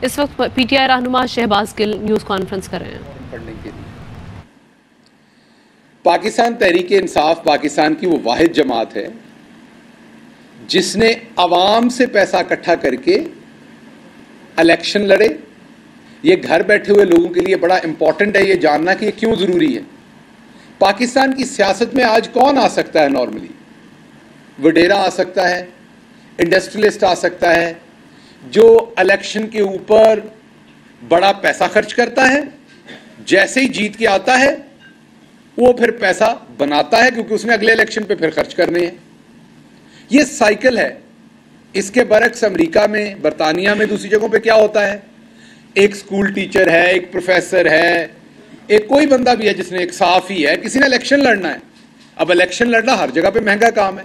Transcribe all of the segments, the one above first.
इस वक्त पीटीआई रहनुमा शहबाज गिल न्यूज़ कॉन्फ्रेंस कर रहे हैं। फंडिंग के लिए पाकिस्तान तहरीक-ए-इंसाफ पाकिस्तान की वो वाहिद जमात है जिसने अवाम से पैसा इकट्ठा करके इलेक्शन लड़े। ये घर बैठे हुए लोगों के लिए बड़ा इंपॉर्टेंट है ये जानना कि ये क्यों ज़रूरी है। पाकिस्तान की सियासत में आज कौन आ सकता है? नॉर्मली वडेरा आ सकता है, इंडस्ट्रियलिस्ट आ सकता है, जो इलेक्शन के ऊपर बड़ा पैसा खर्च करता है, जैसे ही जीत के आता है वो फिर पैसा बनाता है क्योंकि उसने अगले इलेक्शन पे फिर खर्च करने हैं। ये साइकिल है। इसके बरक्स अमेरिका में, बरतानिया में, दूसरी जगहों पे क्या होता है? एक स्कूल टीचर है, एक प्रोफेसर है, एक कोई बंदा भी है जिसने एक साफ ही है, किसी ने इलेक्शन लड़ना है। अब इलेक्शन लड़ना हर जगह पे महंगा काम है,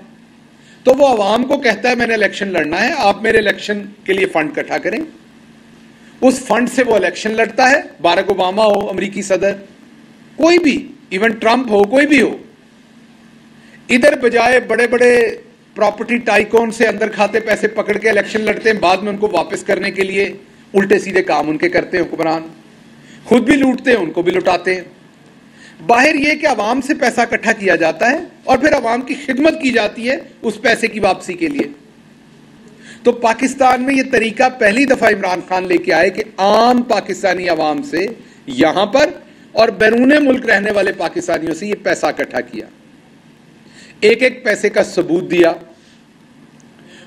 तो वो आवाम को कहता है मैंने इलेक्शन लड़ना है, आप मेरे इलेक्शन के लिए फंड इकट्ठा करें। उस फंड से वो इलेक्शन लड़ता है। बाराक ओबामा हो, अमेरिकी सदर, कोई भी, इवन ट्रंप हो, कोई भी हो। इधर बजाय बड़े बड़े प्रॉपर्टी टाइकॉन से अंदर खाते पैसे पकड़ के इलेक्शन लड़ते हैं, बाद में उनको वापस करने के लिए उल्टे सीधे काम उनके करते हैं हुक्मरान, खुद भी लूटते हैं, उनको भी लुटाते हैं। बाहर यह कि अवाम से पैसा इकट्ठा किया जाता है और फिर अवाम की खिदमत की जाती है उस पैसे की वापसी के लिए। तो पाकिस्तान में यह तरीका पहली दफा इमरान खान लेके आए कि आम पाकिस्तानी अवाम से यहां पर और बैरून मुल्क रहने वाले पाकिस्तानियों से यह पैसा इकट्ठा किया, एक एक पैसे का सबूत दिया।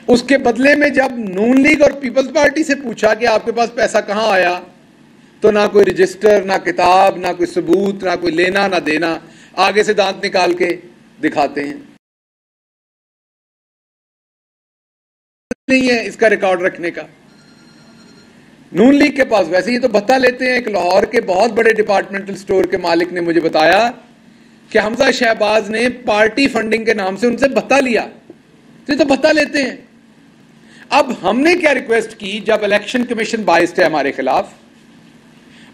उसके बदले में जब नून लीग और पीपल्स पार्टी से पूछा कि आपके पास पैसा कहां आया, तो ना कोई रजिस्टर, ना किताब, ना कोई सबूत, ना कोई लेना ना देना, आगे से दांत निकाल के दिखाते हैं। नहीं है इसका रिकॉर्ड रखने का। नून लीग के पास वैसे ही तो भत्ता लेते हैं। एक लाहौर के बहुत बड़े डिपार्टमेंटल स्टोर के मालिक ने मुझे बताया कि हमजा शहबाज ने पार्टी फंडिंग के नाम से उनसे भत्ता लिया, तो भत्ता लेते हैं। अब हमने क्या रिक्वेस्ट की, जब इलेक्शन कमीशन बाइस्ड है हमारे खिलाफ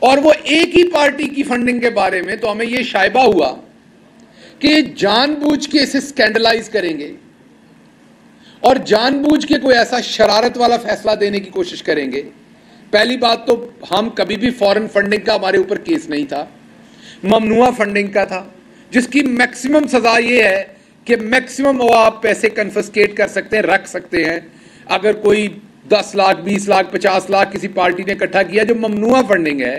और वो एक ही पार्टी की फंडिंग के बारे में, तो हमें यह शायबा हुआ कि जानबूझ के इसे स्कैंडलाइज करेंगे और जानबूझ के कोई ऐसा शरारत वाला फैसला देने की कोशिश करेंगे। पहली बात तो हम कभी भी फॉरेन फंडिंग का हमारे ऊपर केस नहीं था, ममनुआ फंडिंग का था, जिसकी मैक्सिमम सजा यह है कि मैक्सिमम वो आप पैसे कन्फिस्केट कर सकते हैं, रख सकते हैं। अगर कोई 10 लाख, 20 लाख, 50 लाख किसी पार्टी ने इकट्ठा किया जो ममनुआ फंडिंग है,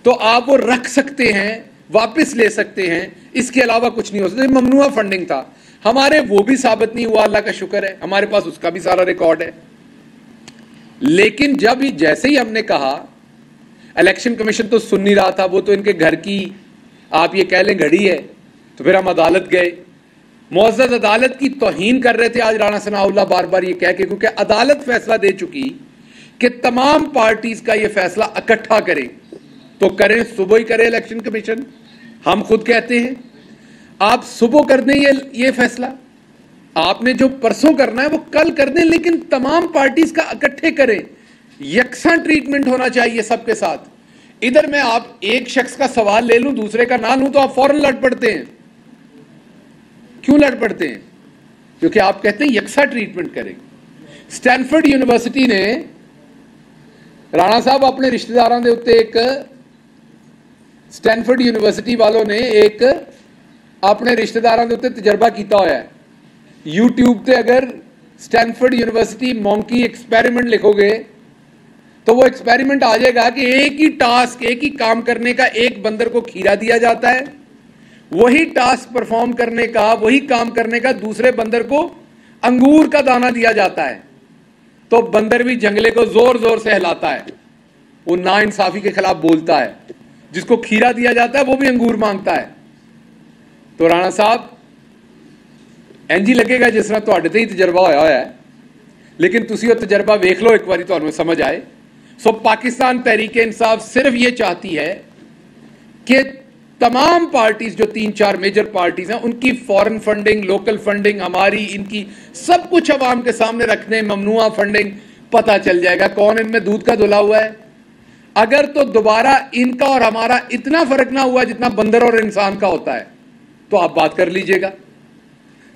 तो आप वो रख सकते हैं, वापस ले सकते हैं, इसके अलावा कुछ नहीं हो सकता। ममनुआ फंडिंग था हमारे, वो भी साबित नहीं हुआ, अल्लाह का शुक्र है, हमारे पास उसका भी सारा रिकॉर्ड है। लेकिन जब जैसे ही हमने कहा, इलेक्शन कमीशन तो सुन नहीं रहा था, वो तो इनके घर की आप ये कह लें घड़ी है। तो फिर हम अदालत गए, मुअज़्ज़ज़ अदालत की तौहीन कर रहे थे आज राणा सनाउल्लाह बार बार ये कह के, क्योंकि अदालत फैसला दे चुकी कि तमाम पार्टीज का ये फैसला इकट्ठा करें, तो करें, सुबह ही करे इलेक्शन कमीशन। हम खुद कहते हैं आप सुबह कर दें ये फैसला, आपने जो परसों करना है वो कल कर दें, लेकिन तमाम पार्टीज का इकट्ठे करें, यकसा ट्रीटमेंट होना चाहिए सबके साथ। इधर मैं आप एक शख्स का सवाल ले लूं, दूसरे का ना लूं, तो आप फौरन लड़ पड़ते हैं। क्यों लड़ पड़ते हैं? क्योंकि आप कहते हैं यकसा ट्रीटमेंट करें। स्टैनफोर्ड यूनिवर्सिटी ने, राणा साहब अपने रिश्तेदारों के उत्ते एक, स्टैनफोर्ड यूनिवर्सिटी वालों ने एक अपने रिश्तेदारों के उत्ते तजर्बा किया हुआ है। यूट्यूब पे अगर स्टैनफोर्ड यूनिवर्सिटी मॉन्की एक्सपेरिमेंट लिखोगे तो वो एक्सपेरिमेंट आ जाएगा कि एक ही टास्क, एक ही काम करने का एक बंदर को खीरा दिया जाता है, वही टास्क परफॉर्म करने का, वही काम करने का दूसरे बंदर को अंगूर का दाना दिया जाता है। तो बंदर भी जंगले को जोर जोर से हिलाता है, वो नाइंसाफी के खिलाफ बोलता है। जिसको खीरा दिया जाता है वो भी अंगूर मांगता है। तो राणा साहब इंज ही लगेगा जिस तरह तुहाडे ते ही तजर्बा होया होया है, लेकिन तुसी वो तजर्बा वेख लो एक बारी, तुहानू समझ आए। सो पाकिस्तान तहरीक इंसाफ सिर्फ ये चाहती है कि तमाम पार्टीज, जो 3-4 मेजर पार्टीज हैं, उनकी फॉरेन फंडिंग, लोकल फंडिंग, हमारी, इनकी सब कुछ अवाम के सामने रखने, ममनुआ फंडिंग, पता चल जाएगा कौन इनमें दूध का धुला हुआ है। अगर तो दोबारा इनका और हमारा इतना फर्क ना हुआ जितना बंदर और इंसान का होता है, तो आप बात कर लीजिएगा।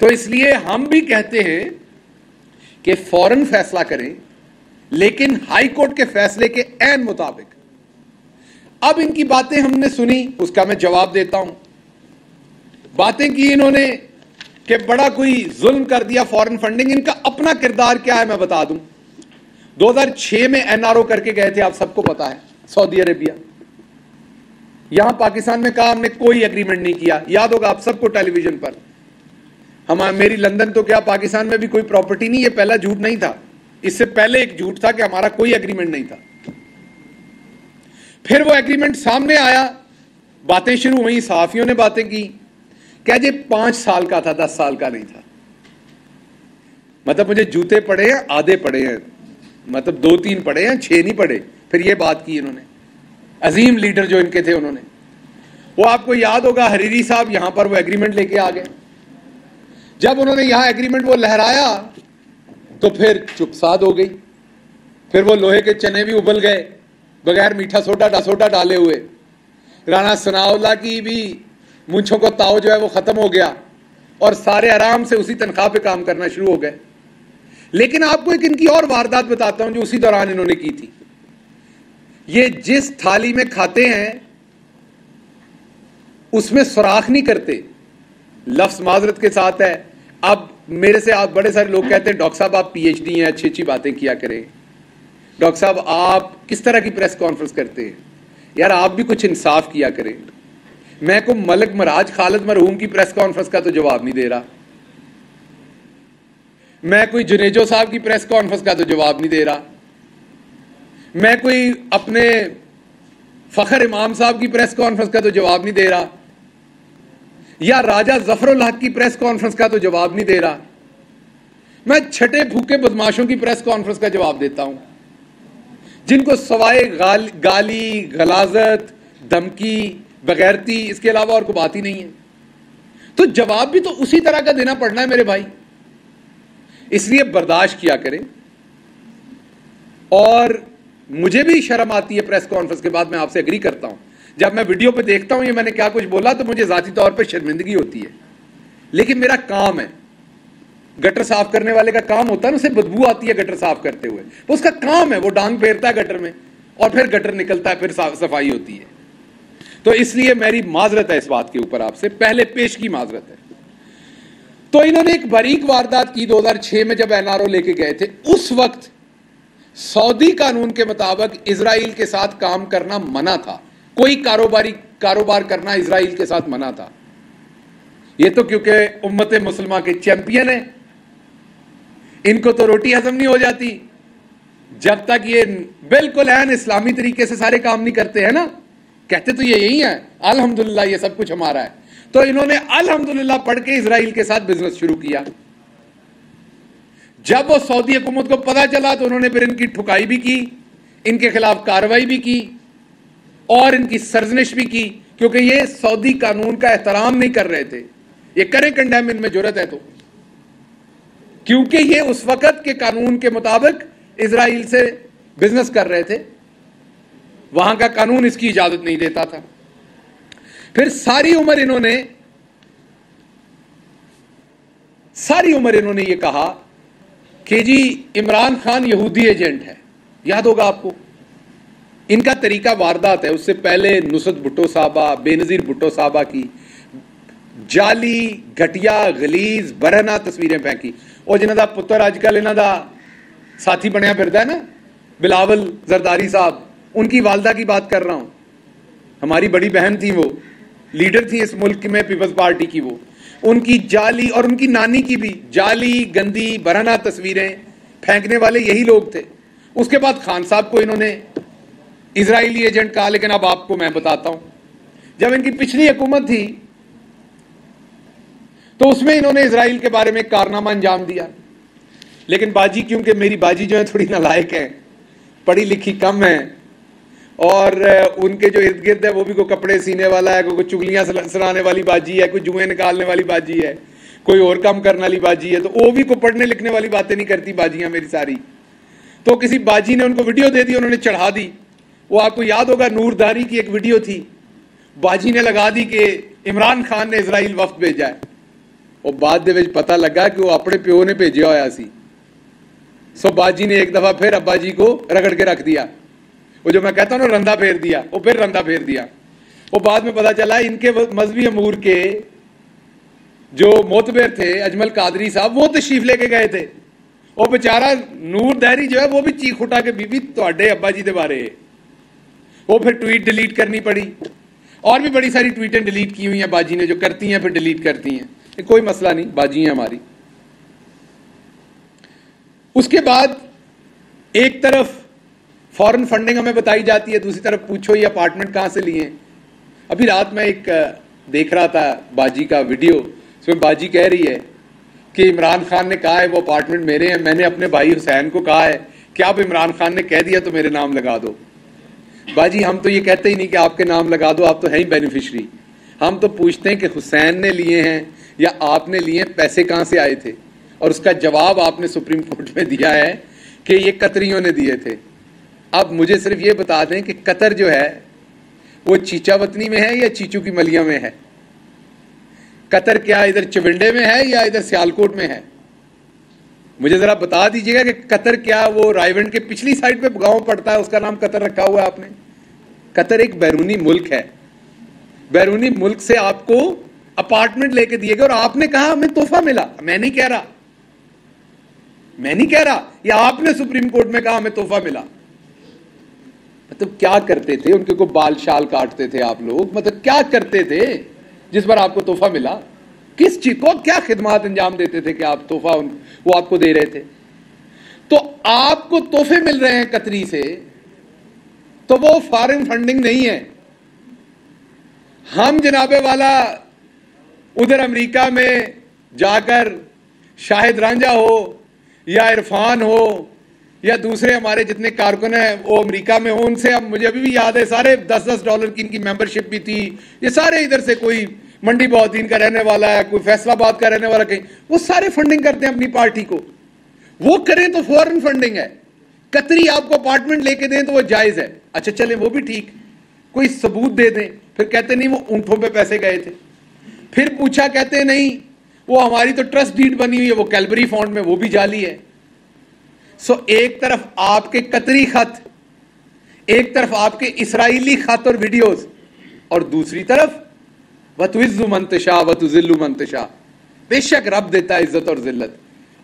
तो इसलिए हम भी कहते हैं कि फौरन फैसला करें, लेकिन हाई कोर्ट के फैसले के ऐन मुताबिक अब इनकी बातें हमने सुनी, उसका मैं जवाब देता हूं। बातें की इन्होंने कि बड़ा कोई जुल्म कर दिया फॉरेन फंडिंग। इनका अपना किरदार क्या है मैं बता दूं। 2006 में एनआरओ करके गए थे, आप सबको पता है, सऊदी अरेबिया। यहां पाकिस्तान में कहा हमने कोई एग्रीमेंट नहीं किया, याद होगा आप सबको टेलीविजन पर। मेरी लंदन तो क्या पाकिस्तान में भी कोई प्रॉपर्टी नहीं, ये पहला झूठ नहीं था। इससे पहले एक झूठ था कि हमारा कोई एग्रीमेंट नहीं था। फिर वो एग्रीमेंट सामने आया, बातें शुरू हुई, सहाफियों ने बातें की, क्या जी 5 साल का था, 10 साल का नहीं था। मतलब मुझे जूते पड़े हैं, आधे पड़े हैं, मतलब 2-3 पड़े हैं, 6 नहीं पड़े। फिर ये बात की इन्होंने, अजीम लीडर जो इनके थे उन्होंने। वो आपको याद होगा हरीरी साहब यहां पर वो एग्रीमेंट लेके आ गए। जब उन्होंने यहां एग्रीमेंट वो लहराया तो फिर चुपसाद हो गई। फिर वो लोहे के चने भी उबल गए बगैर मीठा सोडा डाले हुए। राणा सनाउल्लाह की भी मूंछों को ताव जो है वो खत्म हो गया और सारे आराम से उसी तनख्वाह पे काम करना शुरू हो गए। लेकिन आपको एक इनकी और वारदात बताता हूं जो उसी दौरान इन्होंने की थी। ये जिस थाली में खाते हैं उसमें सुराख नहीं करते, लफ्ज माजरत के साथ है। अब मेरे से आप बड़े सारे लोग कहते हैं डॉक्टर साहब आप पीएचडी हैं, अच्छी अच्छी बातें किया करें, डॉक्टर साहब आप किस तरह की प्रेस कॉन्फ्रेंस करते हैं, यार आप भी कुछ इंसाफ किया करें। मैं को मलिक मराज खालिद मरहूम की प्रेस कॉन्फ्रेंस का तो जवाब नहीं दे रहा, मैं कोई जुनेजो साहब की प्रेस कॉन्फ्रेंस का तो जवाब नहीं दे रहा, मैं कोई अपने फखर इमाम साहब की प्रेस कॉन्फ्रेंस का तो जवाब नहीं दे रहा, या राजा जफरुल हक की प्रेस कॉन्फ्रेंस का तो जवाब नहीं दे रहा। मैं छठे भूखे बदमाशों की प्रेस कॉन्फ्रेंस का जवाब देता हूं जिनको सवाए गाली गलाजत धमकी बगैरती इसके अलावा और कोई बात ही नहीं है। तो जवाब भी तो उसी तरह का देना पड़ना है मेरे भाई, इसलिए बर्दाश्त किया करें। और मुझे भी शर्म आती है प्रेस कॉन्फ्रेंस के बाद, मैं आपसे एग्री करता हूं। जब मैं वीडियो पे देखता हूं ये मैंने क्या कुछ बोला तो मुझे जाती तौर पे शर्मिंदगी होती है, लेकिन मेरा काम है। गटर साफ करने वाले का काम होता है ना, उसे बदबू आती है गटर साफ करते हुए, तो उसका काम है, वो डांग फेरता है गटर में और फिर गटर निकलता है, फिर सफाई होती है। तो इसलिए मेरी माजरत है इस बात के ऊपर, आपसे पहले पेश की माजरत है। तो इन्होंने एक बारीक वारदात की 2006 में जब एनआरओ लेके गए थे। उस वक्त सऊदी कानून के मुताबिक इजराइल के साथ काम करना मना था, कोई कारोबार करना इजराइल के साथ मना था। ये तो क्योंकि उम्मत मुसलमान के चैंपियन है, इनको तो रोटी हजम नहीं हो जाती जब तक ये बिल्कुल ऐन इस्लामी तरीके से सारे काम नहीं करते हैं ना। कहते तो ये यही है अल्हम्दुलिल्लाह ये सब कुछ हमारा है। तो इन्होंने अल्हम्दुलिल्लाह पढ़ के इजराइल के साथ बिजनेस शुरू किया। जब वो सऊदी हुकूमत को पता चला तो उन्होंने फिर इनकी ठुकाई भी की, इनके खिलाफ कार्रवाई भी की और इनकी सर्जनिश भी की, क्योंकि ये सऊदी कानून का एहतराम नहीं कर रहे थे। ये करें कंडेम, इनमें जरूरत है तो, क्योंकि ये उस वक्त के कानून के मुताबिक इजराइल से बिजनेस कर रहे थे, वहां का कानून इसकी इजाजत नहीं देता था। फिर सारी उम्र इन्होंने ये कहा कि जी इमरान खान यहूदी एजेंट है, याद होगा आपको। इनका तरीका वारदात है। उससे पहले नुसरत भुट्टो साहबा, बेनजीर भुट्टो साहबा की जाली घटिया गलीज बरहना तस्वीरें फेंकी। और जिन्हों का पुत्र अजकल इन्हों का साथी बनया फिरता है ना, बिलावल जरदारी साहब, उनकी वालदा की बात कर रहा हूं। हमारी बड़ी बहन थी, वो लीडर थी इस मुल्क में पीपल्स पार्टी की। वो उनकी जाली और उनकी नानी की भी जाली गंदी बरहना तस्वीरें फेंकने वाले यही लोग थे। उसके बाद खान साहब को इन्होंने इजरायली एजेंट कहा। लेकिन अब आपको मैं बताता हूं, जब इनकी पिछली हुकूमत थी तो उसमें इन्होंने इजराइल के बारे में कारनामा अंजाम दिया। लेकिन बाजी, क्योंकि मेरी बाजी जो है थोड़ी नालायक है, पढ़ी लिखी कम है, और उनके जो इर्द गिर्द है वो भी कोई कपड़े सीने वाला है, कोई चुगलियां सुनाने वाली बाजी है, कोई जुए निकालने वाली बाजी है, कोई और काम करने वाली बाजी है। तो वो भी कोई पढ़ने लिखने वाली बातें नहीं करती बाजियां मेरी सारी। तो किसी बाजी ने उनको वीडियो दे दी, उन्होंने चढ़ा दी। वो आपको याद होगा नूरदारी की एक वीडियो थी, बाजी ने लगा दी कि इमरान खान ने इजराइल वफ्द भेजा है। और बाद दे विच पता लगा कि वो अपने प्यो ने भेजा होया सी। सो बाजी ने एक दफा फिर अब्बा जी को रगड़ के रख दिया, वो जो मैं कहता हूं ना रंधा फेर दिया, वो फिर रंधा फेर दिया। वो बाद में पता चला इनके मजहबी अमूर के जो मोतबर थे अजमल कादरी साहब, वो तशरीफ लेके गए थे। वो बेचारा नूर दहरी जो है वो भी चीख उठा के बीबी तुहाडे अब्बा जी के बारे, वो फिर ट्वीट डिलीट करनी पड़ी। और भी बड़ी सारी ट्वीटें डिलीट की हुई हैं बाजी ने, जो करती हैं फिर डिलीट करती हैं, कोई मसला नहीं, बाजी है हमारी। उसके बाद एक तरफ फॉरेन फंडिंग हमें बताई जाती है, दूसरी तरफ पूछो ये अपार्टमेंट कहां से लिए। अभी रात में एक देख रहा था बाजी का वीडियो, उसमें बाजी कह रही है कि इमरान खान ने कहा है वो अपार्टमेंट मेरे हैं, मैंने अपने भाई हुसैन को कहा है कि आप इमरान खान ने कह दिया तो मेरे नाम लगा दो। बाजी हम तो ये कहते ही नहीं कि आपके नाम लगा दो, आप तो है ही बेनिफिशरी। हम तो पूछते हैं कि हुसैन ने लिए हैं या आपने लिए, पैसे कहां से आए थे, और उसका जवाब आपने सुप्रीम कोर्ट में दिया है कि ये कतरियों ने दिए थे। अब मुझे सिर्फ ये बता दें कि कतर जो है वो चीचावतनी में है या चीचू की मलिया में है? कतर क्या इधर चविंडे में है या इधर सियालकोट में है? मुझे जरा बता दीजिएगा कि कतर क्या वो रायवंड के पिछली साइड पे गांव पड़ता है, उसका नाम कतर रखा हुआ है आपने? कतर एक बैरूनी मुल्क है, बैरूनी मुल्क से आपको अपार्टमेंट लेके दिए गए और आपने कहा हमें तोहफा मिला। मैं नहीं कह रहा, मैं नहीं कह रहा, या आपने सुप्रीम कोर्ट में कहा हमें तोहफा मिला। मतलब क्या करते थे, उनके को बाल शाल काटते थे आप लोग, मतलब क्या करते थे जिस पर आपको तोहफा मिला? किस चीज को क्या खिदमत अंजाम देते थे कि आप तोहफा वो आपको दे रहे थे? तो आपको तोहफे मिल रहे हैं कतरी से, तो वो फॉरेन फंडिंग नहीं है। हम जनाबे वाला उधर अमेरिका में जाकर शाहिद रांझा हो या इरफान हो या दूसरे हमारे जितने कारकुन हैं वो अमेरिका में हो, उनसे अब मुझे अभी भी याद है सारे $10-10 की इनकी मेंबरशिप भी थी। ये सारे इधर से, कोई मंडी बहाउद्दीन का रहने वाला है, कोई फैसलाबाद का रहने वाला, कहीं वो सारे फंडिंग करते हैं अपनी पार्टी को। वो करें तो फॉरेन फंडिंग है। कतरी आपको अपार्टमेंट लेके दें तो वो जायज है, अच्छा चले वो भी ठीक, कोई सबूत दे दें, फिर कहते नहीं वो ऊंटों पे पैसे गए थे। फिर पूछा, कहते नहीं वो हमारी तो ट्रस्ट डीड बनी हुई है, वो कैलबरी फॉन्ड में, वो भी जाली है। सो एक तरफ आपके कतरी खत, एक तरफ आपके इसराइली खत और वीडियोस, और दूसरी तरफ वतुइज़्ज़ु मन तशा वतुज़िल्लु मन तशा। बेशक रब देता है इज्जत और जिल्लत,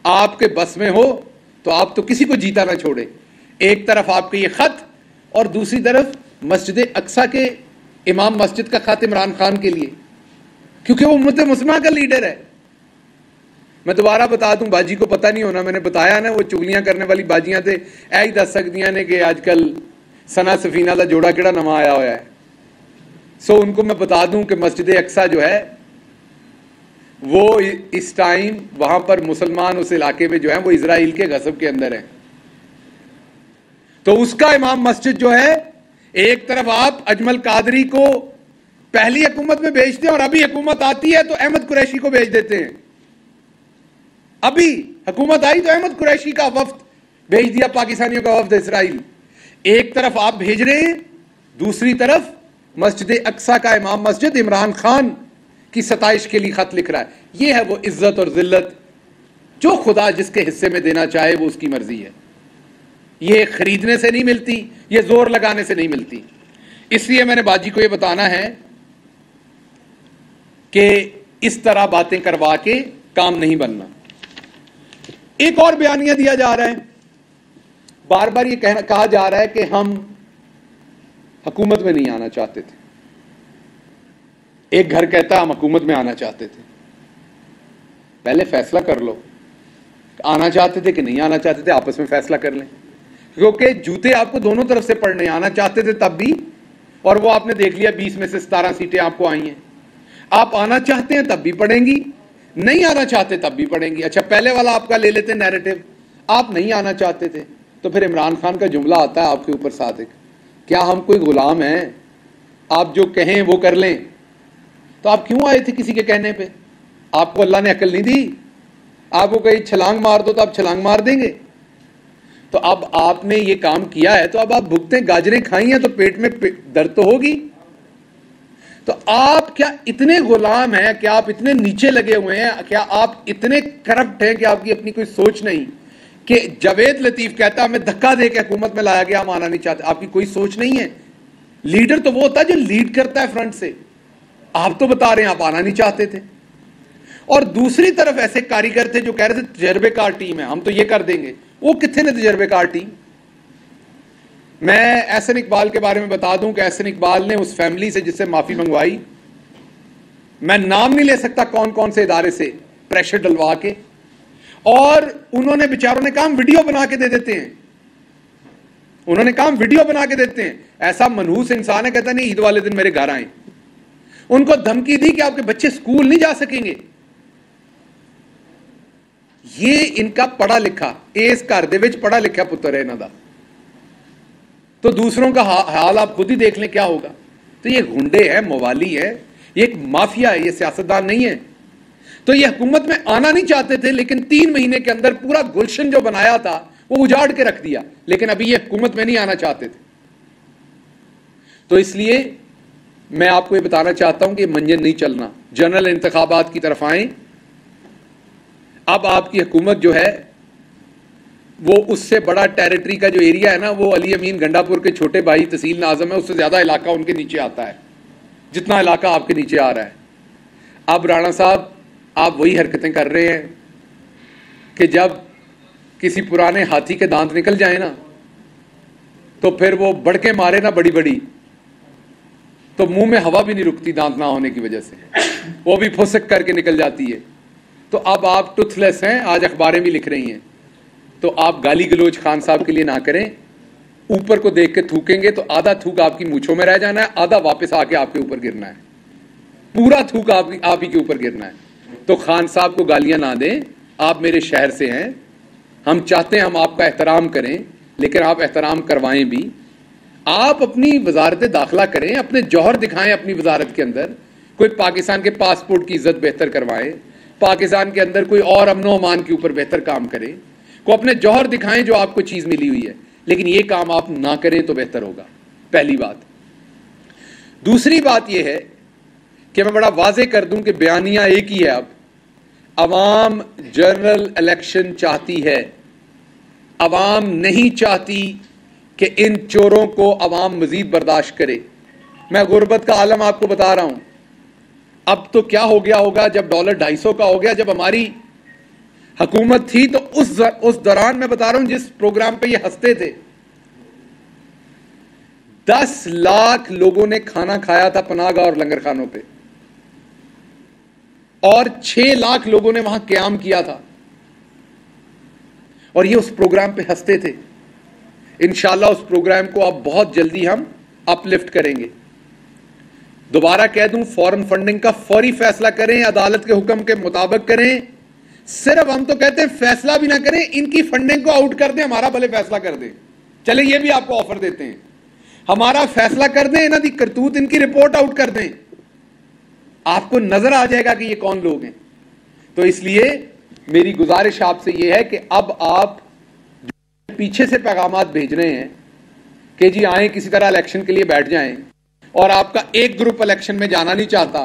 आपके बस में हो तो आप तो किसी को जीता ना छोड़े। एक तरफ आपके ये खत और दूसरी तरफ मस्जिद अक्सा के इमाम मस्जिद का खत इमरान खान के लिए, क्योंकि वो उम्मत मुस्लिमा का लीडर है। मैं दोबारा बता दूं, बाजी को पता नहीं होना, मैंने बताया ना वो चुगलियां करने वाली बाजियां थे, ऐ ही दस सकदियां ने कि आजकल सना सफीना का जोड़ा केड़ा नवा आया हुआ है। सो उनको मैं बता दूं कि मस्जिद अक्सा जो है वो इस टाइम वहां पर मुसलमान उस इलाके में जो है वो इजराइल के गज़ब के अंदर है। तो उसका इमाम मस्जिद जो है, एक तरफ आप अजमल कादरी को पहली हुकूमत में भेजते हैं और अभी हुकूमत आती है तो अहमद कुरैशी को भेज देते हैं। अभी हुकूमत आई तो अहमद कुरैशी का वफ्द भेज दिया, पाकिस्तानियों का वफ्द इजराइल। एक तरफ आप भेज रहे हैं, दूसरी तरफ मस्जिद अक्सा का इमाम मस्जिद इमरान खान की सताइश के लिए खत लिख रहा है। यह है वो इज्जत और जिल्लत जो खुदा जिसके हिस्से में देना चाहे वो उसकी मर्जी है। ये खरीदने से नहीं मिलती, ये जोर लगाने से नहीं मिलती। इसलिए मैंने बाजी को ये बताना है कि इस तरह बातें करवा के काम नहीं बनना। एक और बयानिया दिया जा रहा है, बार बार ये कहा जा रहा है कि हम हुकूमत में नहीं आना चाहते थे। एक घर कहता है हम हुकूमत में आना चाहते थे। पहले फैसला कर लो, आना चाहते थे कि नहीं आना चाहते थे, आपस में फैसला कर लें, क्योंकि जूते आपको दोनों तरफ से पड़ने। आना चाहते थे तब भी, और वो आपने देख लिया 20 में से 17 सीटें आपको आई हैं। आप आना चाहते हैं तब भी पड़ेंगी, नहीं आना चाहते तब भी पड़ेंगी। अच्छा पहले वाला आपका ले लेते नैरेटिव, आप नहीं आना चाहते थे तो फिर इमरान खान का जुमला आता है आपके ऊपर सादिक, क्या हम कोई गुलाम हैं, आप जो कहें वो कर लें? तो आप क्यों आए थे किसी के कहने पे? आपको अल्लाह ने अकल नहीं दी? आपको कहीं छलांग मार दो तो आप छलांग मार देंगे? तो अब आपने ये काम किया है तो अब आप भुगते, गाजरें खाई हैं तो पेट में दर्द तो होगी। तो आप क्या इतने गुलाम हैं, क्या आप इतने नीचे लगे हुए हैं, क्या आप इतने करप्ट हैं कि आपकी अपनी कोई सोच नहीं कि जावेद लतीफ कहता हमें धक्का दे के हुकूमत में लाया गया, हम आना नहीं चाहते। आपकी कोई सोच नहीं है। लीडर तो वो होता है जो लीड करता है फ्रंट से। आप तो बता रहे हैं आप आना नहीं चाहते थे। और दूसरी तरफ ऐसे कारीगर थे जो कह रहे थे तजर्बेकार टीम है, हम तो ये कर देंगे। वो कितने ने तजर्बेकार टीम? मैं एहसन इकबाल के बारे में बता दूं कि एहसन इकबाल ने उस फैमिली से जिससे माफी मंगवाई, मैं नाम नहीं ले सकता कौन कौन से इदारे से प्रेशर डलवा के, और उन्होंने बेचारों ने कहा वीडियो बना के दे देते हैं। उन्होंने कहा वीडियो बना के देते हैं। ऐसा मनहूस इंसान है, कहता नहीं ईद वाले दिन मेरे घर आए। उनको धमकी दी कि आपके बच्चे स्कूल नहीं जा सकेंगे। ये इनका पढ़ा लिखा, इस घर दे विच पढ़ा लिखा पुत्र है इन्हां दा। तो दूसरों का हाल आप खुद ही देख लें क्या होगा। तो ये गुंडे हैं, मवाली है, ये एक माफिया है, ये सियासतदान नहीं है। तो ये हुकूमत में आना नहीं चाहते थे, लेकिन 3 महीने के अंदर पूरा गुलशन जो बनाया था वो उजाड़ के रख दिया। लेकिन अभी ये हुकूमत में नहीं आना चाहते थे। तो इसलिए मैं आपको ये बताना चाहता हूं कि मंजन नहीं चलना, जनरल इंतखाबात की तरफ आए। अब आपकी हुकूमत जो है वो उससे बड़ा टेरिटरी का जो एरिया है ना, वो अली अमीन गंडापुर के छोटे भाई तहसील नाज़म है, उससे ज्यादा इलाका उनके नीचे आता है जितना इलाका आपके नीचे आ रहा है। अब राणा साहब आप वही हरकतें कर रहे हैं कि जब किसी पुराने हाथी के दांत निकल जाए ना, तो फिर वो बढ़के मारे ना बड़ी बड़ी, तो मुंह में हवा भी नहीं रुकती दांत ना होने की वजह से, वो भी फुसक करके निकल जाती है। तो अब आप टूथलेस हैं, आज अखबारें भी लिख रही हैं। तो आप गाली गलोच खान साहब के लिए ना करें। ऊपर को देख के थूकेंगे तो आधा थूक आपकी मूंछों में रह जाना है, आधा वापस आके आपके ऊपर गिरना है। पूरा थूक आप ही के ऊपर गिरना है। तो खान साहब को गालियां ना दें, आप मेरे शहर से हैं, हम चाहते हैं हम आपका एहतराम करें, लेकिन आप एहतराम करवाएं भी। आप अपनी वजारत दाखिला करें, अपने जौहर दिखाएं अपनी वजारत के अंदर। कोई पाकिस्तान के पासपोर्ट की इज्जत बेहतर करवाएं, पाकिस्तान के अंदर कोई और अमनो अमान के ऊपर बेहतर काम करें, को अपने जौहर दिखाएं जो आपको चीज मिली हुई है। लेकिन ये काम आप ना करें तो बेहतर होगा, पहली बात। दूसरी बात यह है कि मैं बड़ा वाजे कर दूं कि बयानिया एक ही है। अब अवाम जनरल इलेक्शन चाहती है, अवाम नहीं चाहती कि इन चोरों को अवाम मजीद बर्दाश्त करे। मैं गुर्बत का आलम आपको बता रहा हूं। अब तो क्या हो गया होगा जब डॉलर 250 का हो गया। जब हमारी हुकूमत थी तो उस दौरान मैं बता रहा हूं जिस प्रोग्राम पे ये हंसते थे, 10 लाख लोगों ने खाना खाया था पनाहगाह और लंगर खानों पे, और 6 लाख लोगों ने वहां क़याम किया था, और ये उस प्रोग्राम पे हंसते थे। इंशाल्लाह उस प्रोग्राम को अब बहुत जल्दी हम अपलिफ्ट करेंगे। दोबारा कह दूं, फॉरेन फंडिंग का फौरी फैसला करें, अदालत के हुक्म के मुताबिक करें। सिर्फ हम तो कहते हैं फैसला भी ना करें, इनकी फंडिंग को आउट कर दें, हमारा भले फैसला कर दें। चले ये भी आपको ऑफर देते हैं, हमारा फैसला कर दें, इन्हों की करतूत इनकी रिपोर्ट आउट कर दें, आपको नजर आ जाएगा कि ये कौन लोग हैं। तो इसलिए मेरी गुजारिश आपसे यह है कि अब आप पीछे से पैगामात भेज रहे हैं कि जी आए किसी तरह इलेक्शन के लिए बैठ जाएं, और आपका एक ग्रुप इलेक्शन में जाना नहीं चाहता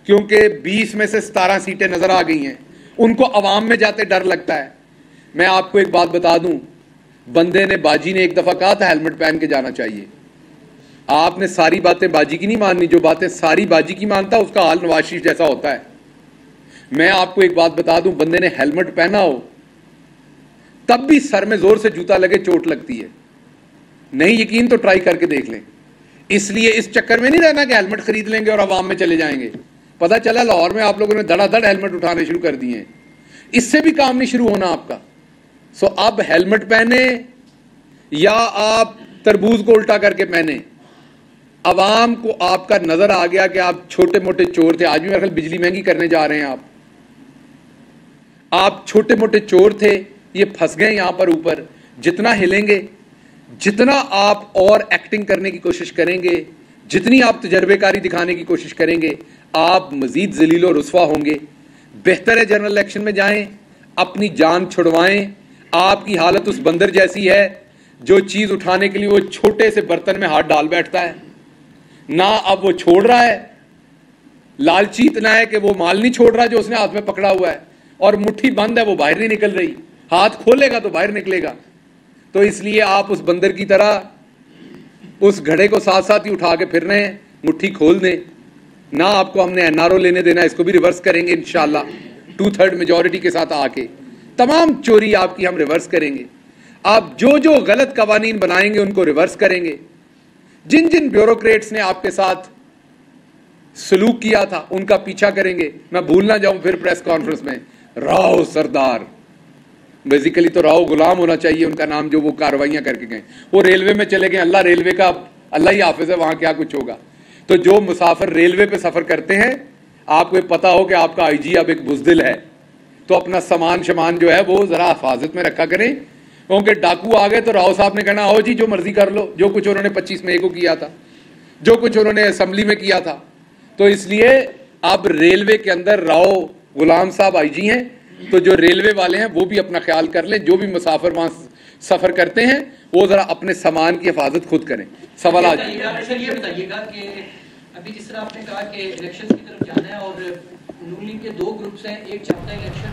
क्योंकि 20 में से 17 सीटें नजर आ गई हैं, उनको अवाम में जाते डर लगता है। मैं आपको एक बात बता दूं, बंदे ने बाजी ने एक दफा कहा था हेलमेट पहन के जाना चाहिए। आपने सारी बातें बाजी की नहीं माननी, जो बातें सारी बाजी की मानता उसका हाल नवाज शरीफ जैसा होता है। मैं आपको एक बात बता दूं, बंदे ने हेलमेट पहना हो तब भी सर में जोर से जूता लगे चोट लगती है। नहीं यकीन तो ट्राई करके देख लें। इसलिए इस चक्कर में नहीं रहना कि हेलमेट खरीद लेंगे और अवाम में चले जाएंगे। पता चला लाहौर में आप लोगों ने धड़ाधड़ हेलमेट उठाने शुरू कर दिए हैं, इससे भी काम नहीं शुरू होना आपका। सो अब हेलमेट पहने या आप तरबूज को उल्टा करके पहने, अवाम को आपका नजर आ गया कि आप छोटे मोटे चोर थे। आज भी मेरे ख्याल बिजली महंगी करने जा रहे हैं आप छोटे मोटे चोर थे, ये फंस गए यहां पर ऊपर। जितना हिलेंगे, जितना आप और एक्टिंग करने की कोशिश करेंगे, जितनी आप तजर्बेकारी दिखाने की कोशिश करेंगे, आप मजीद जलीलो रुस्वा होंगे। बेहतर है जनरल इलेक्शन में जाएं, अपनी जान छुड़वाएं। आपकी हालत उस बंदर जैसी है जो चीज उठाने के लिए वो छोटे से बर्तन में हाथ डाल बैठता है, ना अब वो छोड़ रहा है। लालची इतना है कि वो माल नहीं छोड़ रहा जो उसने हाथ में पकड़ा हुआ है, और मुट्ठी बंद है, वो बाहर नहीं निकल रही। हाथ खोलेगा तो बाहर निकलेगा। तो इसलिए आप उस बंदर की तरह उस घड़े को साथ साथ ही उठा के फिर रहे हैं, मुट्ठी खोल दें ना। आपको हमने एनआरओ लेने देना, इसको भी रिवर्स करेंगे इंशाल्लाह 2/3 मेजॉरिटी के साथ आके। तमाम चोरी आपकी हम रिवर्स करेंगे। आप जो जो गलत कवानीन बनाएंगे उनको रिवर्स करेंगे। जिन जिन ब्यूरोक्रेट्स ने आपके साथ सलूक किया था उनका पीछा करेंगे। मैं भूल ना जाऊं फिर प्रेस कॉन्फ्रेंस में, राव सरदार, बेसिकली तो राव गुलाम होना चाहिए उनका नाम, जो वो कार्रवाइयां करके गए। वो रेलवे में चले गए, अल्लाह रेलवे का अल्लाह ही हाफिज है, वहां क्या कुछ होगा। तो जो मुसाफिर रेलवे पे सफर करते हैं, आपको पता हो कि आपका आईजी अब एक बुजदिल है, तो अपना सामान शमान जो है वो जरा हिफाजत में रखा करें, क्योंकि डाकू आ गए तो राव साहब ने कहना, आओ जी जो मर्जी कर लो, जो कुछ उन्होंने 25 मई को किया था, जो कुछ उन्होंने असेंबली में किया था। तो इसलिए अब रेलवे के अंदर राव गुलाम साहब आईजी हैं, तो जो रेलवे वाले हैं वो भी अपना ख्याल कर लें। जो भी मुसाफिर वहां सफर करते हैं वो जरा अपने सामान की हिफाजत खुद करें। सवाल आज ये बताइएगा कि अभी जिस तरह आपने कहा कि इलेक्शन की तरफ जाना है और नून लीग के 2 ग्रुप्स हैं, एक चाहता है इलेक्शन।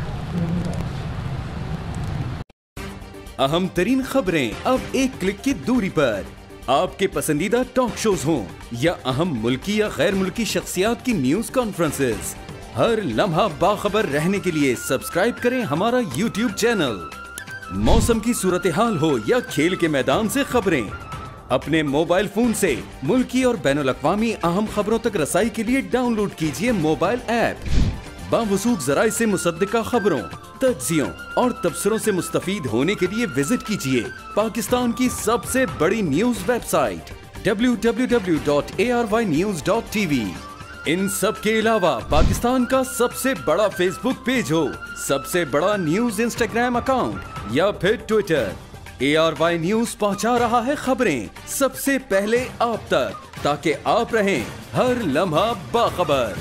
अहम तरीन खबरें अब एक क्लिक की दूरी पर। आपके पसंदीदा टॉक शोज हों या अहम मुल्की या गैर मुल्की शख्सियात की न्यूज कॉन्फ्रेंसेस, हर लम्हा बाखबर रहने के लिए सब्सक्राइब करें हमारा YouTube चैनल। मौसम की सूरत हाल हो या खेल के मैदान से खबरें, अपने मोबाइल फोन से मुल्की और बैनुल-अक़वामी अहम खबरों तक रसाई के लिए डाउनलोड कीजिए मोबाइल ऐप। बावसूख ज़राए से मुसद्दिका खबरों, तज्ज़ियों और तबसरों से मुस्तफ़ीद होने के लिए विजिट कीजिए पाकिस्तान की सबसे बड़ी न्यूज वेबसाइट www.arYnews.tv। इन सब के अलावा पाकिस्तान का सबसे बड़ा फेसबुक पेज हो, सबसे बड़ा न्यूज इंस्टाग्राम अकाउंट या फिर ट्विटर, ARY न्यूज पहुंचा रहा है खबरें सबसे पहले आप तक, ताकि आप रहें हर लम्हा बाखबर।